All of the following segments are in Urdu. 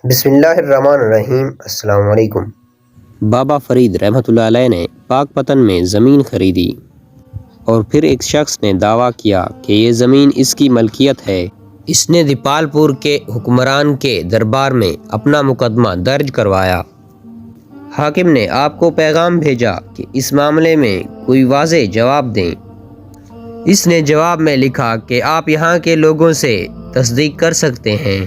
بسم اللہ الرحمن الرحیم۔ السلام علیکم۔ بابا فرید رحمۃ اللہ علیہ نے پاک پتن میں زمین خریدی اور پھر ایک شخص نے دعویٰ کیا کہ یہ زمین اس کی ملکیت ہے۔ اس نے دیپال پور کے حکمران کے دربار میں اپنا مقدمہ درج کروایا۔ حاکم نے آپ کو پیغام بھیجا کہ اس معاملے میں کوئی واضح جواب دیں۔ اس نے جواب میں لکھا کہ آپ یہاں کے لوگوں سے تصدیق کر سکتے ہیں۔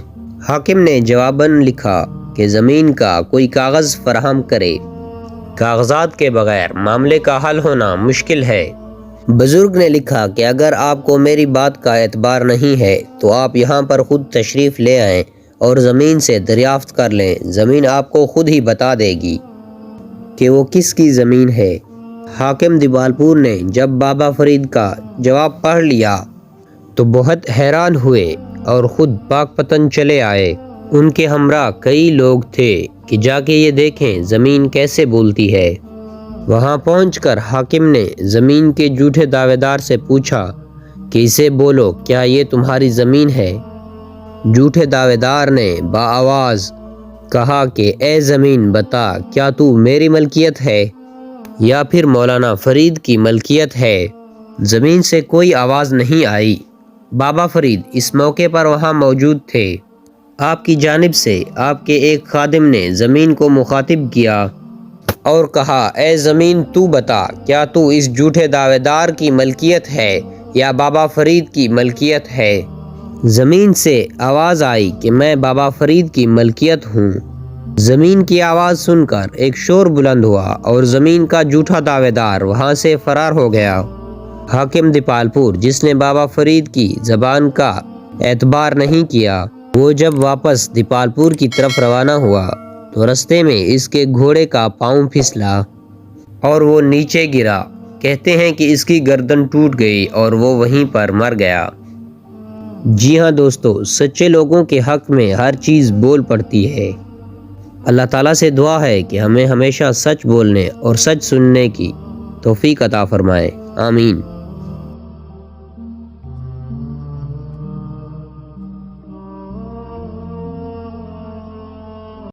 حاکم نے جواباً لکھا کہ زمین کا کوئی کاغذ فراہم کرے۔ کاغذات کے بغیر معاملے کا حل ہونا مشکل ہے۔ بزرگ نے لکھا کہ اگر آپ کو میری بات کا اعتبار نہیں ہے تو آپ یہاں پر خود تشریف لے آئیں اور زمین سے دریافت کر لیں۔ زمین آپ کو خود ہی بتا دے گی کہ وہ کس کی زمین ہے۔ حاکم دیپال پور نے جب بابا فرید کا جواب پڑھ لیا تو بہت حیران ہوئے اور خود پاک پتن چلے آئے۔ ان کے ہمراہ کئی لوگ تھے کہ جا کے یہ دیکھیں زمین کیسے بولتی ہے۔ وہاں پہنچ کر حاکم نے زمین کے جھوٹے دعوے دار سے پوچھا کہ اسے بولو، کیا یہ تمہاری زمین ہے؟ جھوٹے دعوے دار نے بآواز کہا کہ اے زمین بتا، کیا تو میری ملکیت ہے یا پھر مولانا فرید کی ملکیت ہے؟ زمین سے کوئی آواز نہیں آئی۔ بابا فرید اس موقع پر وہاں موجود تھے۔ آپ کی جانب سے آپ کے ایک خادم نے زمین کو مخاطب کیا اور کہا، اے زمین تو بتا، کیا تو اس جھوٹے دعوے دار کی ملکیت ہے یا بابا فرید کی ملکیت ہے؟ زمین سے آواز آئی کہ میں بابا فرید کی ملکیت ہوں۔ زمین کی آواز سن کر ایک شور بلند ہوا اور زمین کا جھوٹا دعوے دار وہاں سے فرار ہو گیا۔ حاکم دیپال پور، جس نے بابا فرید کی زبان کا اعتبار نہیں کیا، وہ جب واپس دیپال پور کی طرف روانہ ہوا تو رستے میں اس کے گھوڑے کا پاؤں پھسلا اور وہ نیچے گرا۔ کہتے ہیں کہ اس کی گردن ٹوٹ گئی اور وہ وہیں پر مر گیا۔ جی ہاں دوستو، سچے لوگوں کے حق میں ہر چیز بول پڑتی ہے۔ اللہ تعالیٰ سے دعا ہے کہ ہمیں ہمیشہ سچ بولنے اور سچ سننے کی توفیق عطا فرمائے۔ آمین۔